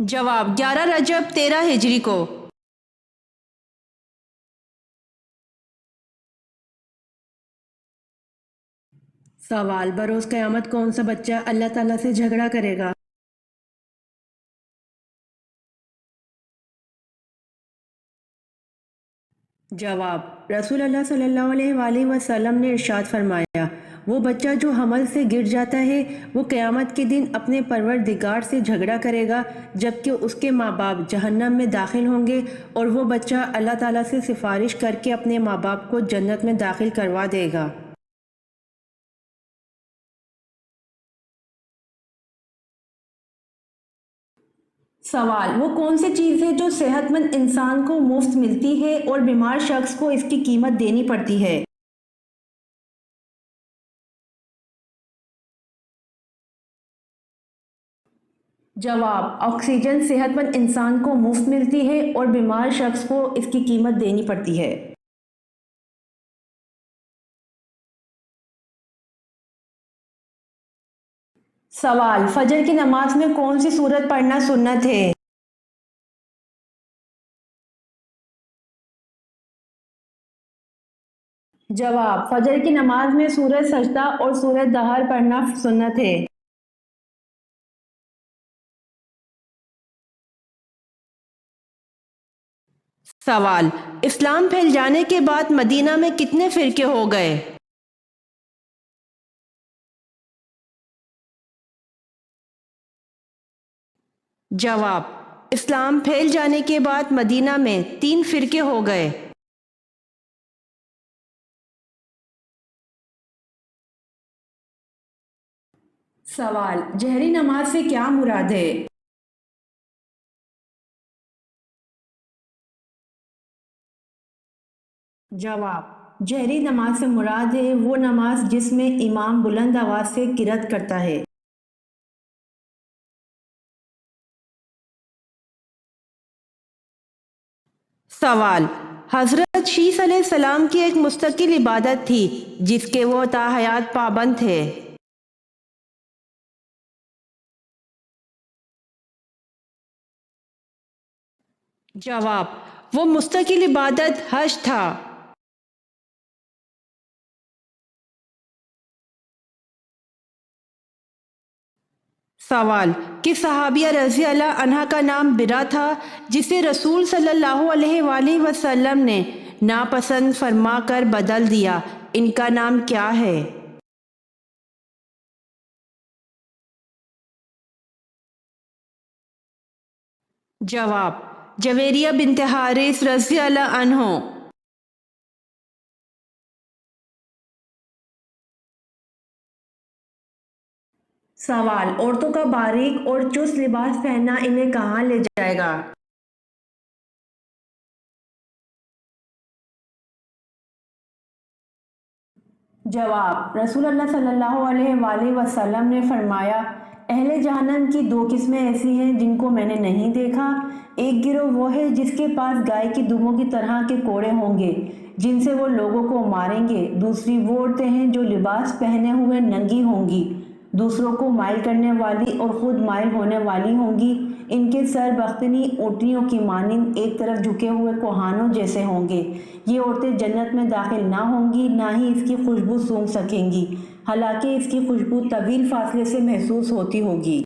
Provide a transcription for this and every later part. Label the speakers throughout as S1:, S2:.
S1: جواب 11 رجب 13 ہجری کو۔ سوال، بروز قیامت کون سا بچہ اللہ تعالیٰ سے جھگڑا کرے گا؟ جواب، رسول اللہ صلی اللہ علیہ وآلہ وسلم نے ارشاد فرمایا، وہ بچہ جو حمل سے گر جاتا ہے وہ قیامت کے دن اپنے پروردگار سے جھگڑا کرے گا، جبکہ اس کے ماں باپ جہنم میں داخل ہوں گے، اور وہ بچہ اللہ تعالیٰ سے سفارش کر کے اپنے ماں باپ کو جنت میں داخل کروا دے گا۔ سوال، وہ کون سی چیز ہے جو صحت مند انسان کو مفت ملتی ہے اور بیمار شخص کو اس کی قیمت دینی پڑتی ہے؟ جواب، آکسیجن صحت مند انسان کو مفت ملتی ہے اور بیمار شخص کو اس کی قیمت دینی پڑتی ہے۔ سوال، فجر کی نماز میں کون سی سورت پڑھنا سنت ہے؟ جواب، فجر کی نماز میں سورۃ سجدہ اور سورۃ دہر پڑھنا سنت ہے۔ سوال، اسلام پھیل جانے کے بعد مدینہ میں کتنے فرقے ہو گئے؟ جواب، اسلام پھیل جانے کے بعد مدینہ میں 3 فرقے ہو گئے۔ سوال، جہری نماز سے کیا مراد ہے؟ جواب، جہری نماز سے مراد ہے وہ نماز جس میں امام بلند آواز سے قرات کرتا ہے۔ سوال، حضرت شیس علیہ السلام کی ایک مستقل عبادت تھی جس کے وہ تا حیات پابند تھے۔ جواب، وہ مستقل عبادت حج تھا۔ سوال، کس صحابیہ رضی اللہ عنہا کا نام برا تھا جسے رسول صلی اللہ علیہ وآلہ وسلم نے ناپسند فرما کر بدل دیا؟ ان کا نام کیا ہے؟ جواب، جویریہ بنت حارث رضی اللہ عنہ۔ سوال، عورتوں کا باریک اور چست لباس پہننا انہیں کہاں لے جائے گا؟ جواب، رسول اللہ صلی اللہ علیہ وآلہ وسلم نے فرمایا، اہل جہنم کی 2 قسمیں ایسی ہیں جن کو میں نے نہیں دیکھا۔ ایک گروہ وہ ہے جس کے پاس گائے کی دموں کی طرح کے کوڑے ہوں گے جن سے وہ لوگوں کو ماریں گے۔ دوسری وہ عورتیں ہیں جو لباس پہنے ہوئے ننگی ہوں گی، دوسروں کو مائل کرنے والی اور خود مائل ہونے والی ہوں گی۔ ان کے سر بختنی اونٹنیوں کی مانند ایک طرف جھکے ہوئے کوہانوں جیسے ہوں گے۔ یہ عورتیں جنت میں داخل نہ ہوں گی، نہ ہی اس کی خوشبو سونگھ سکیں گی، حالانکہ اس کی خوشبو طویل فاصلے سے محسوس ہوتی ہوگی۔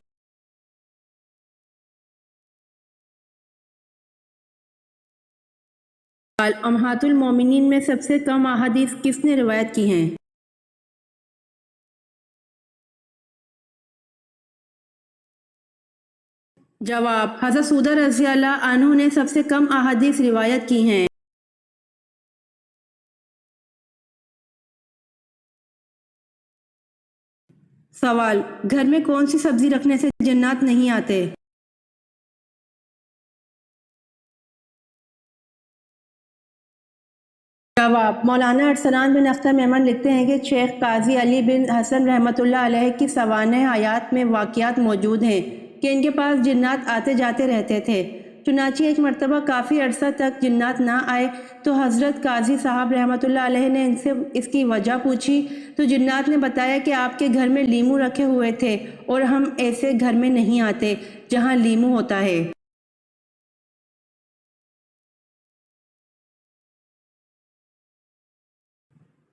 S1: امہات المومنین میں سب سے کم احادیث کس نے روایت کی ہیں؟ جواب، حضرت سودہ رضی اللہ عنہ نے سب سے کم احادیث روایت کی ہیں۔ سوال، گھر میں کون سی سبزی رکھنے سے جنات نہیں آتے؟ جواب، مولانا ارسلان بن اختر میمن لکھتے ہیں کہ شیخ قاضی علی بن حسن رحمۃ اللہ علیہ کی سوانح حیات میں واقعات موجود ہیں کہ ان کے پاس جنات آتے جاتے رہتے تھے۔ چنانچہ ایک مرتبہ کافی عرصہ تک جنات نہ آئے تو حضرت قاضی صاحب رحمۃ اللہ علیہ نے ان سے اس کی وجہ پوچھی تو جنات نے بتایا کہ آپ کے گھر میں لیمو رکھے ہوئے تھے اور ہم ایسے گھر میں نہیں آتے جہاں لیمو ہوتا ہے۔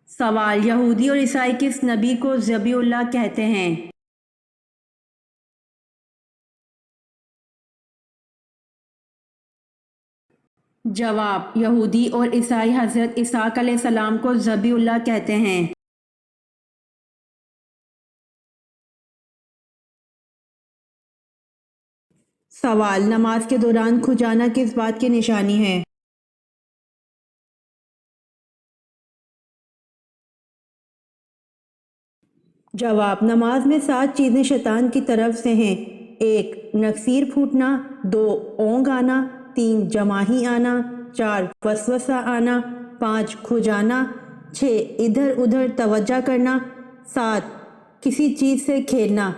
S1: سوال: یہودی اور عیسائی کس نبی کو ذبیح اللہ کہتے ہیں؟ جواب: یہودی اور عیسائی حضرت اسحاق علیہ السلام کو ذبیح اللہ کہتے ہیں۔ سوال: نماز کے دوران کھجانا کس بات کی نشانی ہے؟ جواب: نماز میں 7 چیزیں شیطان کی طرف سے ہیں: 1 نکسیر پھوٹنا، 2 اونگ آنا، 3 جماہی آنا، 4 وسوسہ آنا، 5 کھجانا، 6 ادھر ادھر توجہ کرنا، 7 کسی چیز سے کھیلنا۔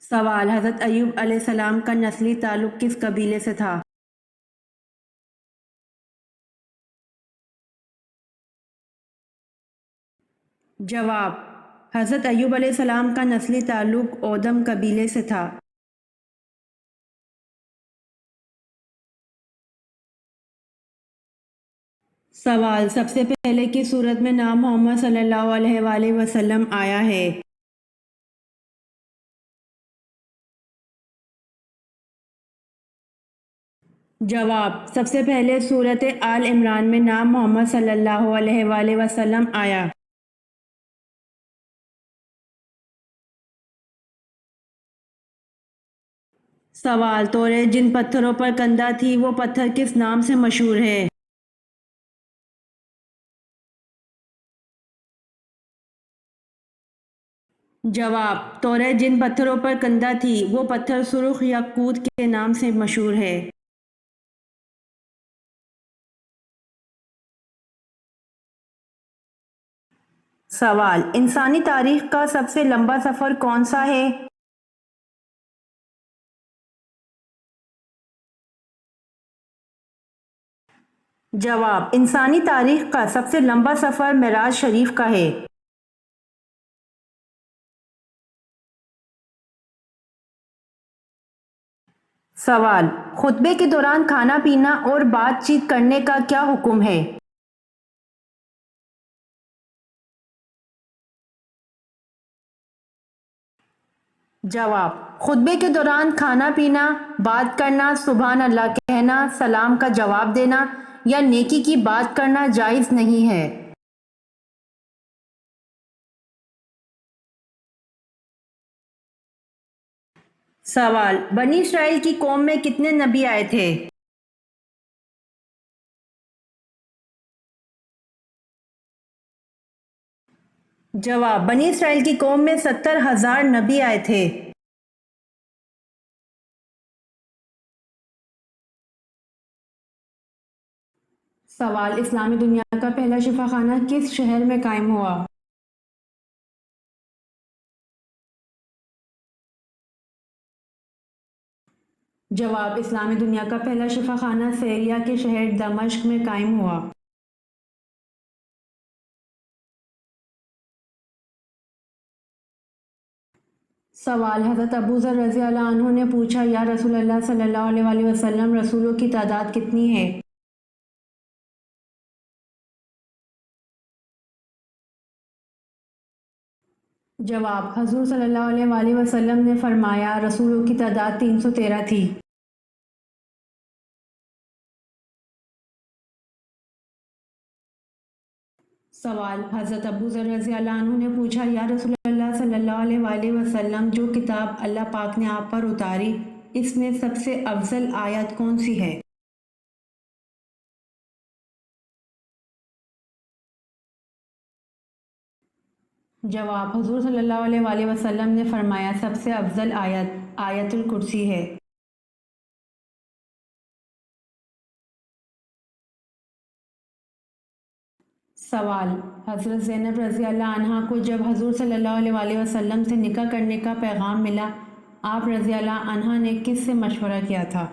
S1: سوال: حضرت ایوب علیہ السلام کا نسلی تعلق کس قبیلے سے تھا؟ جواب: حضرت ایوب علیہ السلام کا نسلی تعلق اودم قبیلے سے تھا۔ سوال: سب سے پہلے کس سورت میں نام محمد صلی اللہ علیہ وآلہ وسلم آیا ہے؟ جواب: سب سے پہلے سورت آل عمران میں نام محمد صلی اللہ علیہ وآلہ وسلم آیا۔ سوال: توریت جن پتھروں پر کندہ تھی وہ پتھر کس نام سے مشہور ہے؟ جواب: توریت جن پتھروں پر کندہ تھی وہ پتھر سرخ یاقوت کے نام سے مشہور ہے۔ سوال: انسانی تاریخ کا سب سے لمبا سفر کون سا ہے؟ جواب: انسانی تاریخ کا سب سے لمبا سفر معراج شریف کا ہے۔ سوال: خطبے کے دوران کھانا پینا اور بات چیت کرنے کا کیا حکم ہے؟ جواب: خطبے کے دوران کھانا پینا، بات کرنا، سبحان اللہ کہنا، سلام کا جواب دینا یا نیکی کی بات کرنا جائز نہیں ہے۔ سوال: بنی اسرائیل کی قوم میں کتنے نبی آئے تھے؟ جواب: بنی اسرائیل کی قوم میں 70,000 نبی آئے تھے۔ سوال: اسلامی دنیا کا پہلا شفا خانہ کس شہر میں قائم ہوا؟ جواب: اسلامی دنیا کا پہلا شفا خانہ سیریا کے شہر دمشق میں قائم ہوا۔ سوال: حضرت ابو ذر رضی اللہ عنہ نے پوچھا، یا رسول اللہ صلی اللہ علیہ وآلہ وسلم، رسولوں کی تعداد کتنی ہے؟ جواب: حضور صلی اللہ علیہ وآلہ وسلم نے فرمایا، رسولوں کی تعداد 313 تھی۔ سوال: حضرت ابو ذر رضی اللہ عنہ نے پوچھا، یا رسول اللہ صلی اللہ علیہ وآلہ وسلم، جو کتاب اللہ پاک نے آپ پر اتاری اس میں سب سے افضل آیت کون سی ہے؟ جواب: حضور صلی اللہ علیہ وآلہ وسلم نے فرمایا، سب سے افضل آیت آیت الکرسی ہے۔ سوال: حضرت زینب رضی اللہ عنہا کو جب حضور صلی اللہ علیہ وآلہ وسلم سے نکاح کرنے کا پیغام ملا، آپ رضی اللہ عنہا نے کس سے مشورہ کیا تھا؟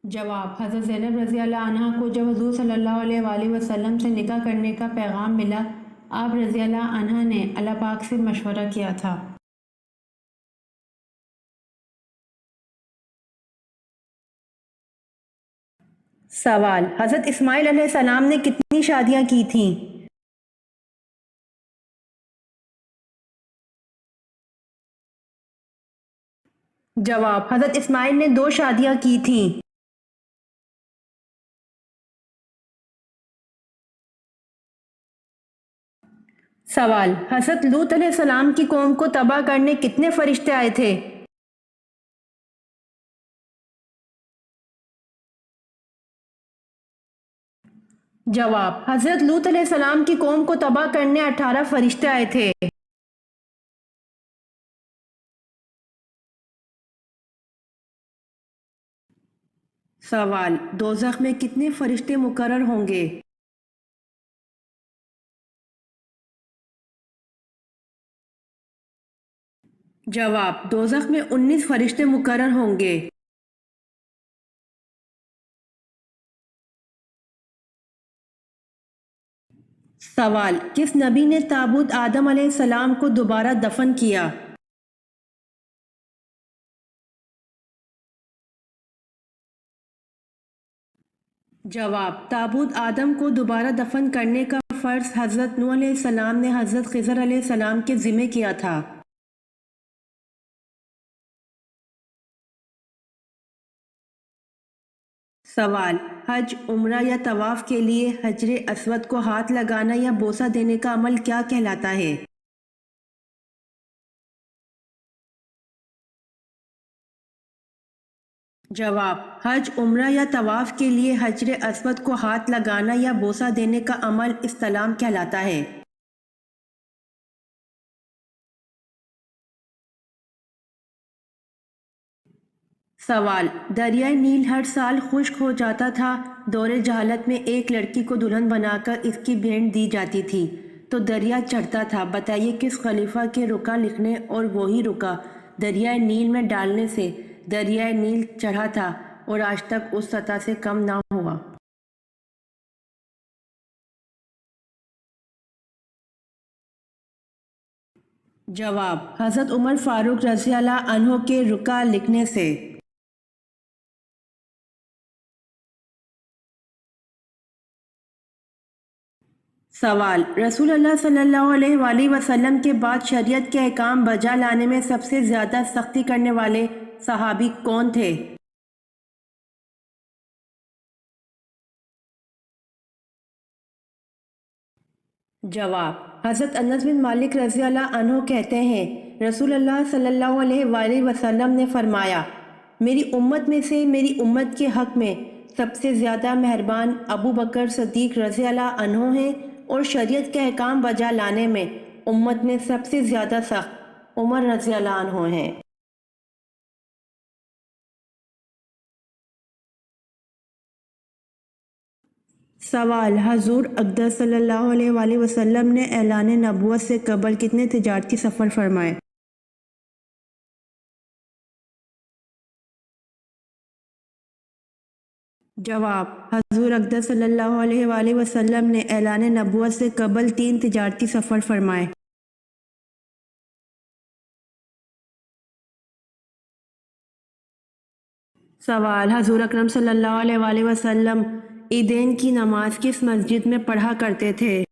S1: جواب: حضرت زینب رضی اللہ عنہا کو جب حضور صلی اللہ علیہ وآلہ وسلم سے نکاح کرنے کا پیغام ملا، آپ رضی اللہ عنہا نے اللہ پاک سے مشورہ کیا تھا۔ سوال: حضرت اسماعیل علیہ السلام نے کتنی شادیاں کی تھیں؟ جواب: حضرت اسماعیل نے 2 شادیاں کی تھیں۔ سوال: حضرت لوط علیہ السلام کی قوم کو تباہ کرنے کتنے فرشتے آئے تھے؟ جواب: حضرت لوط علیہ السلام کی قوم کو تباہ کرنے 18 فرشتے آئے تھے۔ سوال: دوزخ میں کتنے فرشتے مقرر ہوں گے؟ جواب: دوزخ میں 19 فرشتے مقرر ہوں گے۔ سوال: کس نبی نے تابوت آدم علیہ السلام کو دوبارہ دفن کیا؟ جواب: تابوت آدم کو دوبارہ دفن کرنے کا فرض حضرت نوح علیہ السلام نے حضرت خضر علیہ السلام کے ذمہ کیا تھا۔ سوال: حج، عمرہ یا طواف کے لیے حجر اسود کو ہاتھ لگانا یا بوسہ دینے کا عمل کیا کہلاتا ہے؟ جواب: حج، عمرہ یا طواف کے لیے حجر اسود کو ہاتھ لگانا یا بوسہ دینے کا عمل استلام کہلاتا ہے۔ سوال: دریائے نیل ہر سال خشک ہو جاتا تھا۔ دور جہالت میں ایک لڑکی کو دلہن بنا کر اس کی بھیٹ دی جاتی تھی تو دریا چڑھتا تھا۔ بتائیے کس خلیفہ کے رکا لکھنے اور وہی رکا دریائے نیل میں ڈالنے سے دریائے نیل چڑھا تھا اور آج تک اس سطح سے کم نہ ہوا؟ جواب: حضرت عمر فاروق رضی اللہ عنہ کے رکا لکھنے سے۔ سوال: رسول اللہ صلی اللہ علیہ وآلہ وسلم کے بعد شریعت کے احکام بجا لانے میں سب سے زیادہ سختی کرنے والے صحابی کون تھے؟ جواب: حضرت انس بن مالک رضی اللہ عنہ کہتے ہیں، رسول اللہ صلی اللہ علیہ وآلہ وسلم نے فرمایا، میری امت میں سے میری امت کے حق میں سب سے زیادہ مہربان ابو بکر صدیق رضی اللہ عنہ ہیں اور شریعت کے احکام بجا لانے میں امت میں سب سے زیادہ سخت عمر رضی اللہ عنہ ہیں۔ سوال: حضور اقدس صلی اللہ علیہ وآلہ وسلم نے اعلان نبوت سے قبل کتنے تجارتی سفر فرمائے؟ جواب: حضور اقدس صلی اللہ علیہ وآلہ وسلم نے اعلان نبوت سے قبل 3 تجارتی سفر فرمائے۔ سوال: حضور اکرم صلی اللہ علیہ وآلہ وسلم عیدین کی نماز کس مسجد میں پڑھا کرتے تھے؟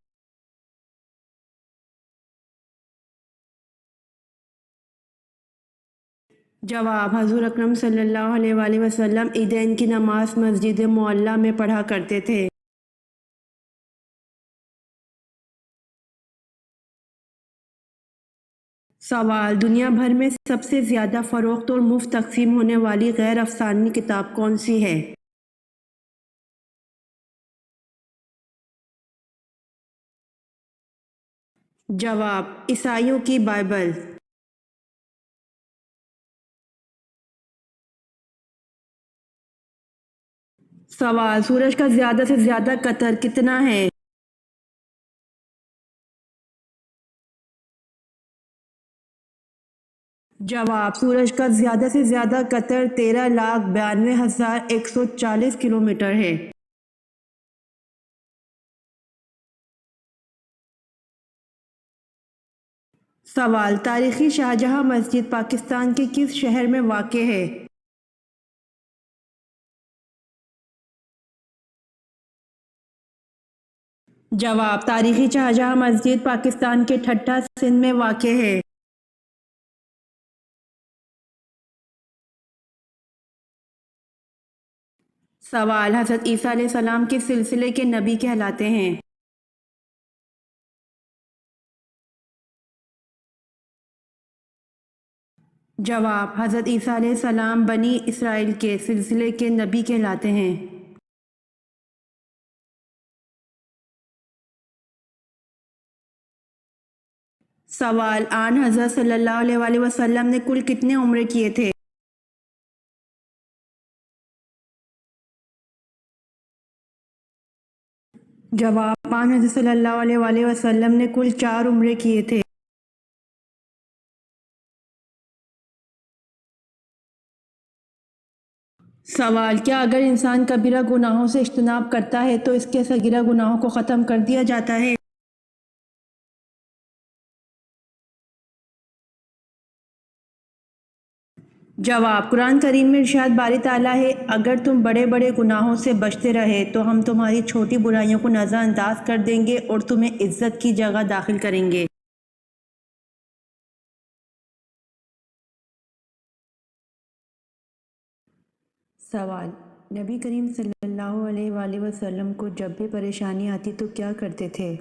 S1: جواب: حضور اکرم صلی اللہ علیہ وآلہ وسلم عیدین کی نماز مسجد معلیٰ میں پڑھا کرتے تھے۔ سوال: دنیا بھر میں سب سے زیادہ فروخت اور مفت تقسیم ہونے والی غیر افسانوی کتاب کون سی ہے؟ جواب: عیسائیوں کی بائبل۔ سوال: سورج کا زیادہ سے زیادہ قطر کتنا ہے؟ جواب: سورج کا زیادہ سے زیادہ قطر 13,92,140 کلومیٹر ہے۔ سوال: تاریخی شاہجہاں مسجد پاکستان کے کس شہر میں واقع ہے؟ جواب: تاریخی شاہجہاں مسجد پاکستان کے ٹھٹھہ سندھ میں واقع ہے۔ سوال: حضرت عیسیٰ علیہ السلام کس سلسلے کے نبی کہلاتے ہیں؟ جواب: حضرت عیسیٰ علیہ السلام بنی اسرائیل کے سلسلے کے نبی کہلاتے ہیں۔ سوال: آن حضرت صلی اللہ علیہ وآلہ وسلم نے کل کتنے عمرے کیے تھے؟ جواب: آن حضرت صلی اللہ علیہ وآلہ وسلم نے کل 4 عمرے کیے تھے۔ سوال: کیا اگر انسان کبیرہ گناہوں سے اجتناب کرتا ہے تو اس کے صغیرہ گناہوں کو ختم کر دیا جاتا ہے؟ جواب: قرآن کریم میں ارشاد باری تعالیٰ ہے: اگر تم بڑے بڑے گناہوں سے بچتے رہے تو ہم تمہاری چھوٹی برائیوں کو نظر انداز کر دیں گے اور تمہیں عزت کی جگہ داخل کریں گے۔ سوال: نبی کریم صلی اللہ علیہ وآلہ وسلم کو جب بھی پریشانی آتی تو کیا کرتے تھے؟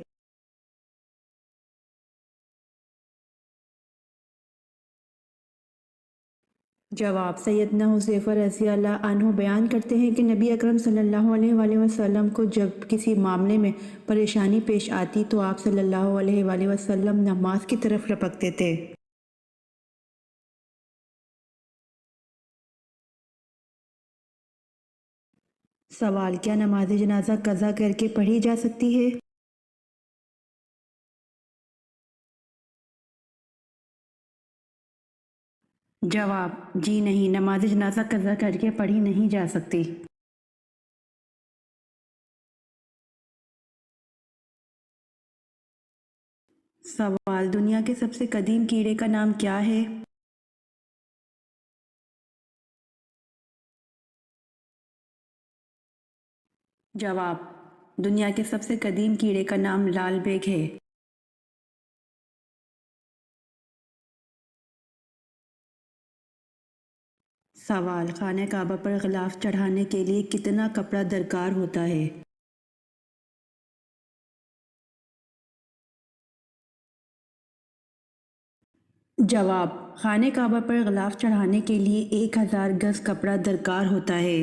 S1: جواب: سیدنا حذیفہ رضی اللہ عنہ بیان کرتے ہیں کہ نبی اکرم صلی اللہ علیہ وآلہ وسلم کو جب کسی معاملے میں پریشانی پیش آتی تو آپ صلی اللہ علیہ وآلہ وسلم نماز کی طرف لپکتے تھے۔ سوال: کیا نماز جنازہ قضا کر کے پڑھی جا سکتی ہے؟ جواب: جی نہیں، نماز جنازہ قضا کر کے پڑھی نہیں جا سکتی۔ سوال: دنیا کے سب سے قدیم کیڑے کا نام کیا ہے؟ جواب: دنیا کے سب سے قدیم کیڑے کا نام لال بیگ ہے۔ سوال: خانہ کعبہ پر غلاف چڑھانے کے لیے کتنا کپڑا درکار ہوتا ہے؟ جواب: خانہ کعبہ پر غلاف چڑھانے کے لیے 1000 گز کپڑا درکار ہوتا ہے۔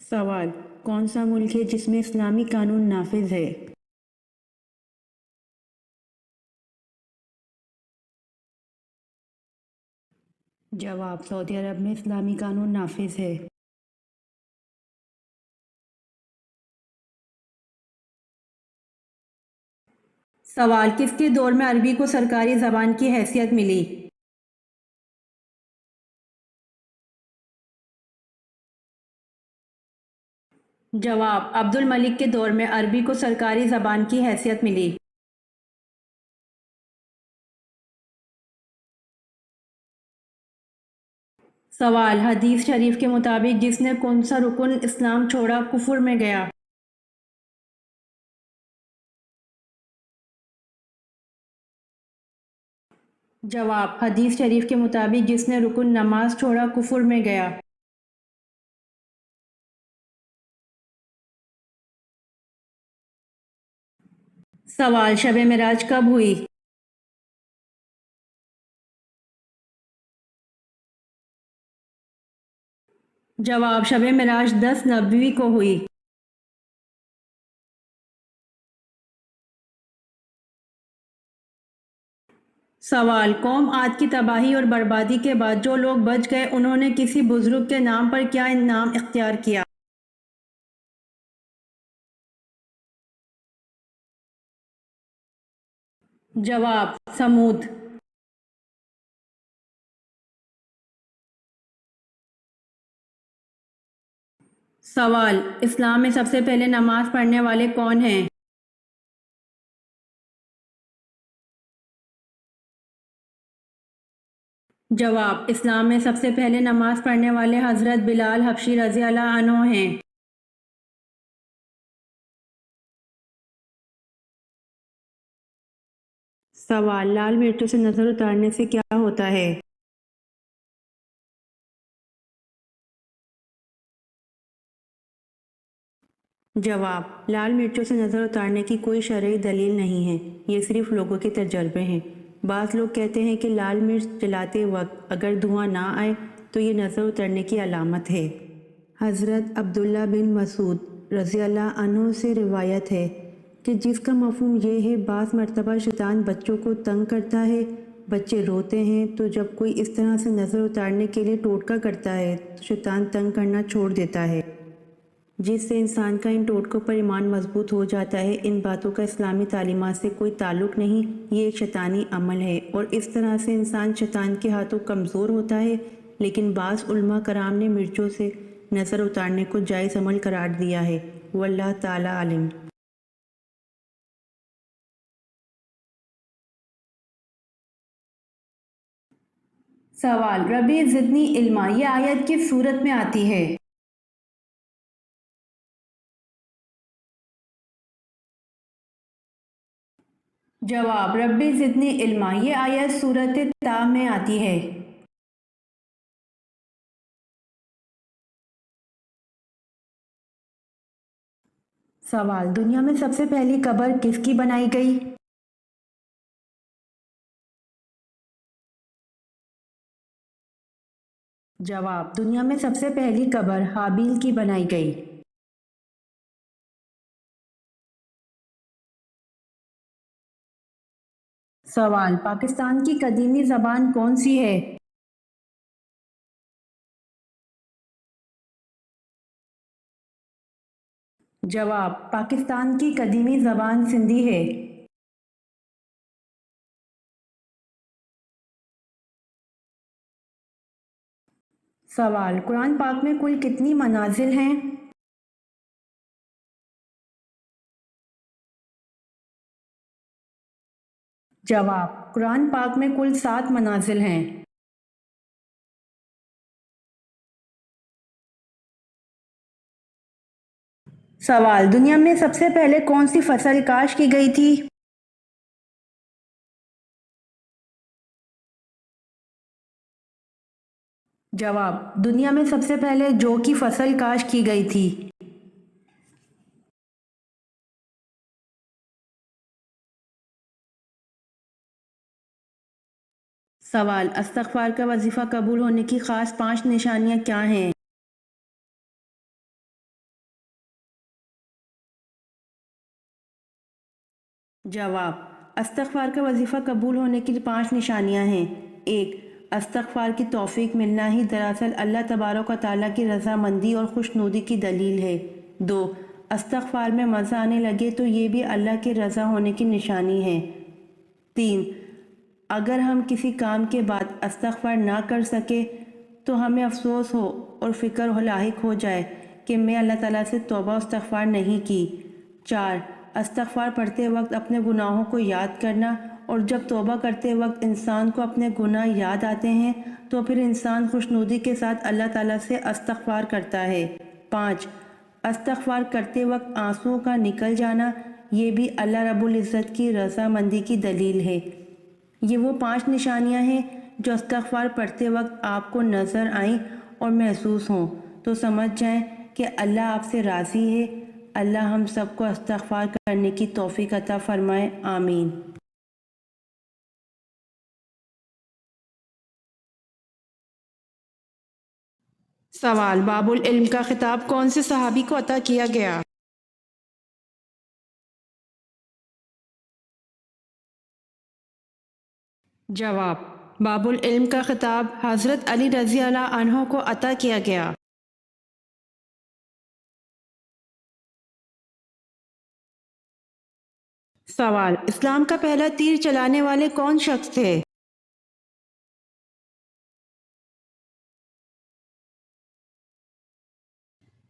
S1: سوال: کون سا ملک ہے جس میں اسلامی قانون نافذ ہے؟ جواب: سعودی عرب میں اسلامی قانون نافذ ہے۔ سوال: کس کے دور میں عربی کو سرکاری زبان کی حیثیت ملی؟ جواب: عبد الملک کے دور میں عربی کو سرکاری زبان کی حیثیت ملی۔ سوال: حدیث شریف کے مطابق جس نے کون سا رکن اسلام چھوڑا کفر میں گیا؟ جواب: حدیث شریف کے مطابق جس نے رکن نماز چھوڑا کفر میں گیا۔ سوال: شب معراج کب ہوئی؟ جواب: شب معراج 10 نبوی کو ہوئی۔ سوال: قوم عاد کی تباہی اور بربادی کے بعد جو لوگ بچ گئے انہوں نے کسی بزرگ کے نام پر کیا نام اختیار کیا؟ جواب: سمود۔ سوال: اسلام میں سب سے پہلے نماز پڑھنے والے کون ہیں؟ جواب: اسلام میں سب سے پہلے نماز پڑھنے والے حضرت بلال حبشی رضی اللہ عنہ ہیں۔ سوال: لال مرچوں سے نظر اتارنے سے کیا ہوتا ہے؟ جواب: لال مرچوں سے نظر اتارنے کی کوئی شرعی دلیل نہیں ہے، یہ صرف لوگوں کے تجربے ہیں۔ بعض لوگ کہتے ہیں کہ لال مرچ جلاتے وقت اگر دھواں نہ آئے تو یہ نظر اترنے کی علامت ہے۔ حضرت عبداللہ بن مسعود رضی اللہ عنہ سے روایت ہے کہ جس کا مفہوم یہ ہے بعض مرتبہ شیطان بچوں کو تنگ کرتا ہے، بچے روتے ہیں تو جب کوئی اس طرح سے نظر اتارنے کے لیے ٹوٹکا کرتا ہے تو شیطان تنگ کرنا چھوڑ دیتا ہے، جس سے انسان کا ان ٹوٹکوں پر ایمان مضبوط ہو جاتا ہے۔ ان باتوں کا اسلامی تعلیمات سے کوئی تعلق نہیں، یہ ایک شیطانی عمل ہے اور اس طرح سے انسان شیطان کے ہاتھوں کمزور ہوتا ہے، لیکن بعض علماء کرام نے مرچوں سے نظر اتارنے کو جائز عمل قرار دیا ہے، واللہ تعالی عالم۔ سوال: ربی زدنی علما، یہ آیت کس صورت میں آتی ہے؟ جواب: ربی زدنی علما، یہ آیت سورۃ طٰ میں آتی ہے۔ سوال: دنیا میں سب سے پہلی قبر کس کی بنائی گئی؟ جواب: دنیا میں سب سے پہلی قبر حابیل کی بنائی گئی۔ سوال: پاکستان کی قدیمی زبان کون سی ہے؟ جواب: پاکستان کی قدیمی زبان سندھی ہے۔ سوال: قرآن پاک میں کل کتنی منازل ہیں؟ جواب: قرآن پاک میں کل 7 منازل ہیں۔ سوال: دنیا میں سب سے پہلے کون سی فصل کاشت کی گئی تھی؟ جواب: دنیا میں سب سے پہلے جو کی فصل کاشت کی گئی تھی۔ سوال: استغفار کا وظیفہ قبول ہونے کی خاص 5 نشانیاں کیا ہیں؟ جواب: استغفار کا وظیفہ قبول ہونے کی 5 نشانیاں ہیں۔ 1. استغفار کی توفیق ملنا ہی دراصل اللہ تبارک و تعالیٰ کی رضامندی اور خوشنودی کی دلیل ہے۔ 2. استغفار میں مزہ آنے لگے تو یہ بھی اللہ کے رضا ہونے کی نشانی ہے۔ 3. اگر ہم کسی کام کے بعد استغفار نہ کر سکے تو ہمیں افسوس ہو اور فکر لاحق ہو جائے کہ میں اللہ تعالیٰ سے توبہ و استغفار نہیں کی۔ 4. استغفار پڑھتے وقت اپنے گناہوں کو یاد کرنا، اور جب توبہ کرتے وقت انسان کو اپنے گناہ یاد آتے ہیں تو پھر انسان خوشنودی کے ساتھ اللہ تعالیٰ سے استغفار کرتا ہے۔ 5. استغفار کرتے وقت آنسوؤں کا نکل جانا، یہ بھی اللہ رب العزت کی رضامندی کی دلیل ہے۔ یہ وہ 5 نشانیاں ہیں جو استغفار پڑھتے وقت آپ کو نظر آئیں اور محسوس ہوں تو سمجھ جائیں کہ اللہ آپ سے راضی ہے۔ اللہ ہم سب کو استغفار کرنے کی توفیق عطا فرمائے، آمین۔ سوال: باب العلم کا خطاب کون سے صحابی کو عطا کیا گیا؟ جواب: باب العلم کا خطاب حضرت علی رضی اللہ عنہ کو عطا کیا گیا۔ سوال: اسلام کا پہلا تیر چلانے والے کون شخص تھے؟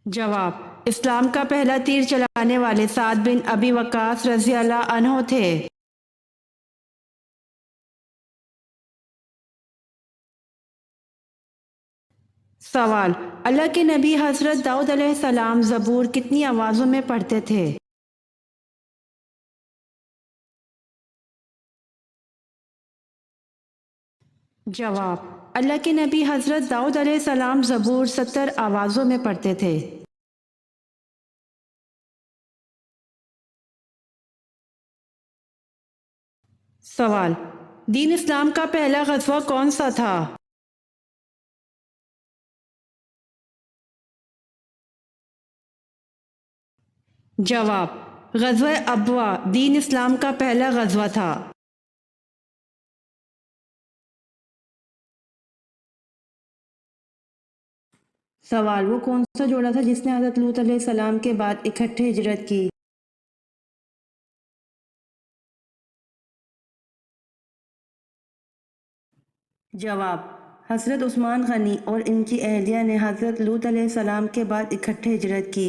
S1: جواب: اسلام کا پہلا تیر چلانے والے سعد بن ابی وقاص رضی اللہ عنہ تھے۔ سوال: اللہ کے نبی حضرت داؤد علیہ السلام زبور کتنی آوازوں میں پڑھتے تھے؟ جواب: اللہ کے نبی حضرت داؤد علیہ السلام زبور 70 آوازوں میں پڑھتے تھے۔ سوال: دین اسلام کا پہلا غزوہ کون سا تھا؟ جواب: غزوہ ابوا دین اسلام کا پہلا غزوہ تھا۔ سوال: وہ کون سا جوڑا تھا جس نے حضرت لوط علیہ السلام کے بعد اکٹھے ہجرت کی؟ جواب: حضرت عثمان غنی اور ان کی اہلیہ نے حضرت لوط علیہ السلام کے بعد اکٹھے ہجرت کی۔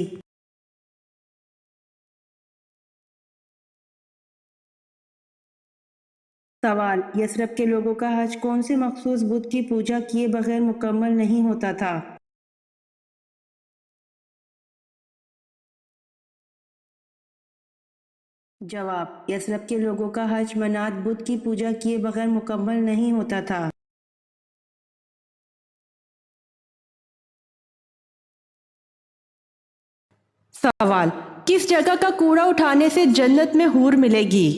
S1: سوال: یثرب کے لوگوں کا حج کون سی مخصوص بت کی پوجا کیے بغیر مکمل نہیں ہوتا تھا؟ جواب: یثرب کے لوگوں کا حج منات بت کی پوجا کیے بغیر مکمل نہیں ہوتا تھا۔ سوال: کس جگہ کا کوڑا اٹھانے سے جنت میں حور ملے گی؟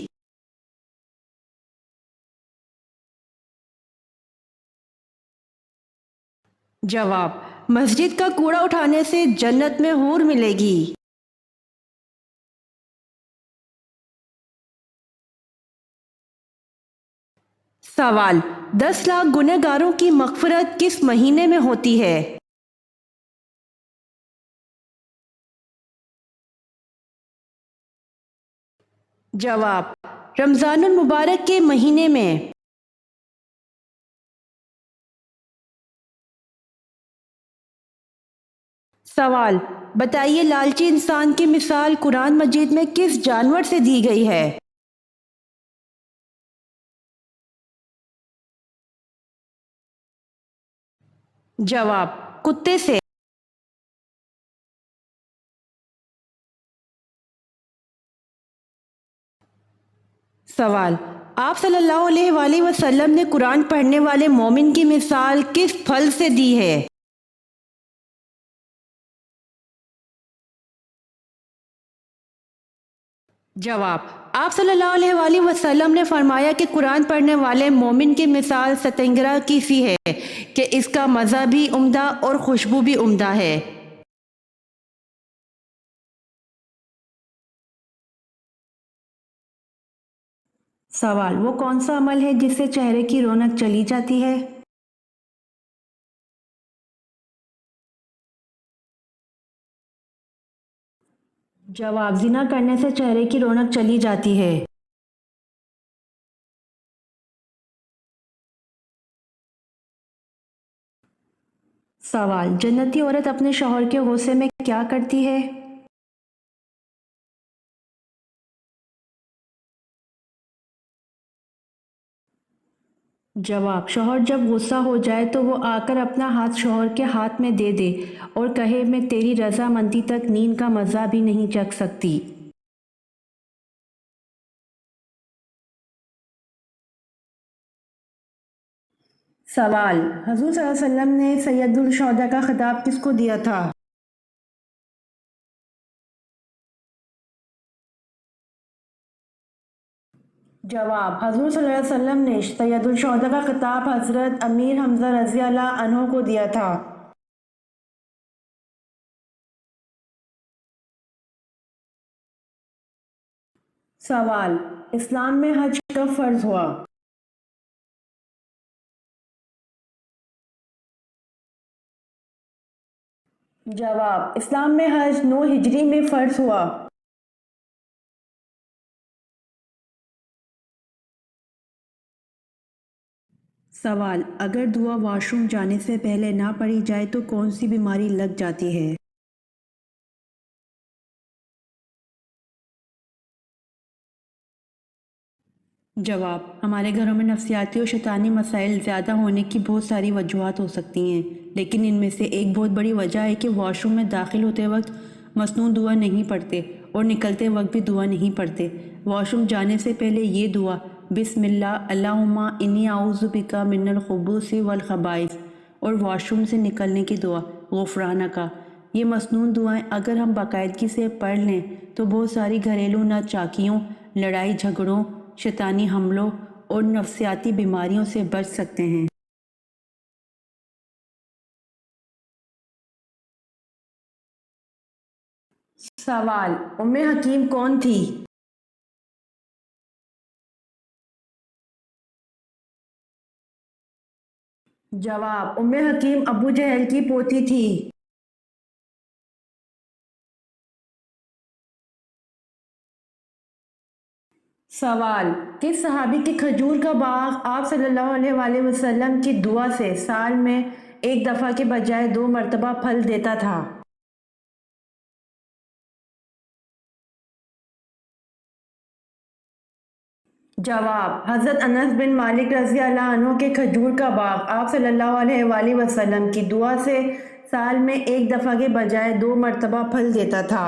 S1: جواب: مسجد کا کوڑا اٹھانے سے جنت میں حور ملے گی۔ سوال: 10 لاکھ گنہ گاروں کی مغفرت کس مہینے میں ہوتی ہے؟ جواب: رمضان المبارک کے مہینے میں۔ سوال: بتائیے لالچی انسان کی مثال قرآن مجید میں کس جانور سے دی گئی ہے؟ جواب: کتے سے۔ سوال: آپ صلی اللہ علیہ وآلہ وسلم نے قرآن پڑھنے والے مومن کی مثال کس پھل سے دی ہے؟ جواب: آپ صلی اللہ علیہ وآلہ وسلم نے فرمایا کہ قرآن پڑھنے والے مومن کی مثال ستنگرا کی سی ہے کہ اس کا مزہ بھی عمدہ اور خوشبو بھی عمدہ ہے۔ سوال: وہ کون سا عمل ہے جس سے چہرے کی رونق چلی جاتی ہے؟ جواب: زنا کرنے سے چہرے کی رونق چلی جاتی ہے۔ سوال: جنتی عورت اپنے شوہر کے غصے میں کیا کرتی ہے؟ جواب: شوہر جب غصہ ہو جائے تو وہ آ کر اپنا ہاتھ شوہر کے ہاتھ میں دے دے اور کہے میں تیری رضامندی تک نیند کا مزہ بھی نہیں چکھ سکتی۔ سوال: حضور صلی اللہ علیہ وسلم نے سید الشہداء کا خطاب کس کو دیا تھا؟ جواب: حضور صلی اللہ علیہ وسلم نے سید الشہداء کا خطاب حضرت امیر حمزہ رضی اللہ عنہ کو دیا تھا۔ سوال: اسلام میں حج کب فرض ہوا؟ جواب: اسلام میں حج 9 ہجری میں فرض ہوا۔ سوال: اگر دعا واش روم جانے سے پہلے نہ پڑھی جائے تو کون سی بیماری لگ جاتی ہے؟ جواب: ہمارے گھروں میں نفسیاتی اور شیطانی مسائل زیادہ ہونے کی بہت ساری وجوہات ہو سکتی ہیں، لیکن ان میں سے ایک بہت بڑی وجہ ہے کہ واش روم میں داخل ہوتے وقت مسنون دعا نہیں پڑھتے اور نکلتے وقت بھی دعا نہیں پڑھتے۔ واش روم جانے سے پہلے یہ دعا بسم اللہ اللہم انی اعوذ بک من الخبث والخبائث اور واش روم سے نکلنے کی دعا غفرانک، یہ مسنون دعائیں اگر ہم باقاعدگی سے پڑھ لیں تو بہت ساری گھریلو ناچاکیوں، لڑائی جھگڑوں، شیطانی حملوں اور نفسیاتی بیماریوں سے بچ سکتے ہیں۔ سوال: ام حکیم کون تھی؟ جواب: ام حکیم ابو جہل کی پوتی تھی۔ سوال: کس صحابی کے کھجور کا باغ آپ صلی اللہ علیہ وآلہ وسلم کی دعا سے سال میں ایک دفعہ کے بجائے 2 مرتبہ پھل دیتا تھا؟ جواب: حضرت انس بن مالک رضی اللہ عنہ کے کھجور کا باغ آپ صلی اللہ علیہ وآلہ وسلم کی دعا سے سال میں ایک دفعہ کے بجائے 2 مرتبہ پھل دیتا تھا۔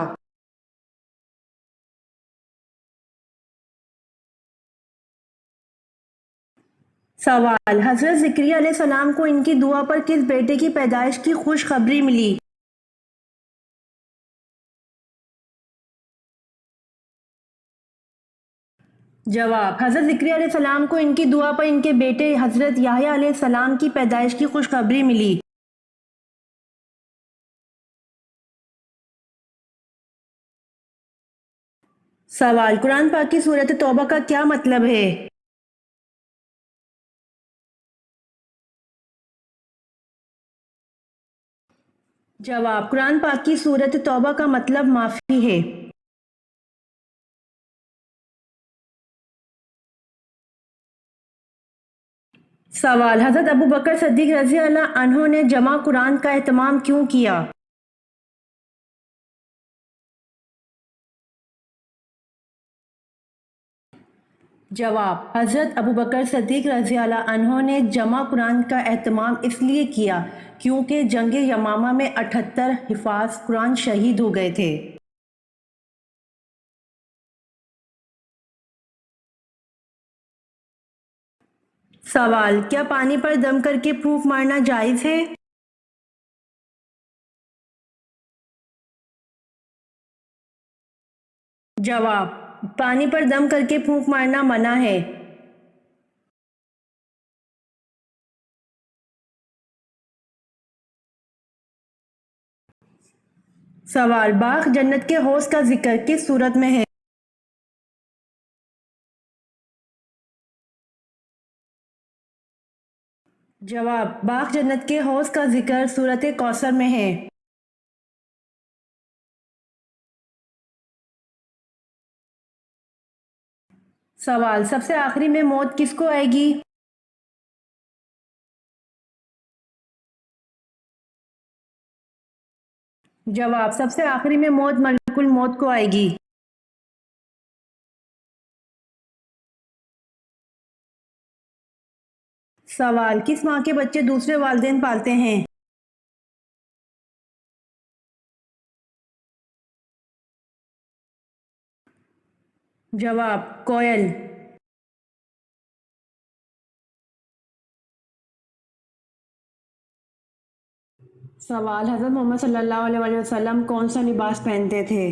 S1: سوال: حضرت زکریا علیہ السلام کو ان کی دعا پر کس بیٹے کی پیدائش کی خوشخبری ملی؟ جواب: حضرت زکریا علیہ السلام کو ان کی دعا پر ان کے بیٹے حضرت یحییٰ علیہ السلام کی پیدائش کی خوشخبری ملی۔ سوال: قرآن پاک کی سورۃ توبہ کا کیا مطلب ہے؟ جواب: قرآن پاک کی سورۃ توبہ کا مطلب معافی ہے۔ سوال: حضرت ابوبکر صدیق رضی اللہ عنہ نے جمع قرآن کا اہتمام کیوں کیا؟ جواب: حضرت ابوبکر صدیق رضی اللہ عنہ نے جمع قرآن کا اہتمام اس لیے کیا کیونکہ جنگ یمامہ میں 78 حفاظ قرآن شہید ہو گئے تھے۔ سوال: کیا پانی پر دم کر کے پھونک مارنا جائز ہے؟ جواب: پانی پر دم کر کے پھونک مارنا منع ہے۔ سوال: باغ جنت کے حوض کا ذکر کس صورت میں ہے؟ جواب: باغ جنت کے حوض کا ذکر سورۃ کوثر میں ہے۔ سوال: سب سے آخری میں موت کس کو آئے گی؟ جواب: سب سے آخری میں موت ملک الموت کو آئے گی۔ سوال: کس ماں کے بچے دوسرے والدین پالتے ہیں؟ جواب: کوئل۔ سوال: حضرت محمد صلی اللہ علیہ وآلہ وسلم کون سا لباس پہنتے تھے؟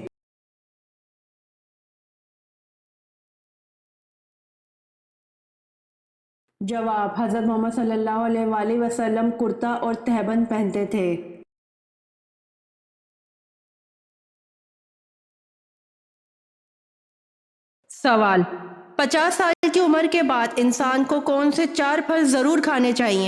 S1: جواب: حضرت محمد صلی اللہ علیہ وآلہ وسلم کرتا اور تہبند پہنتے تھے۔ سوال: 50 سال کی عمر کے بعد انسان کو کون سے 4 پھل ضرور کھانے چاہیے؟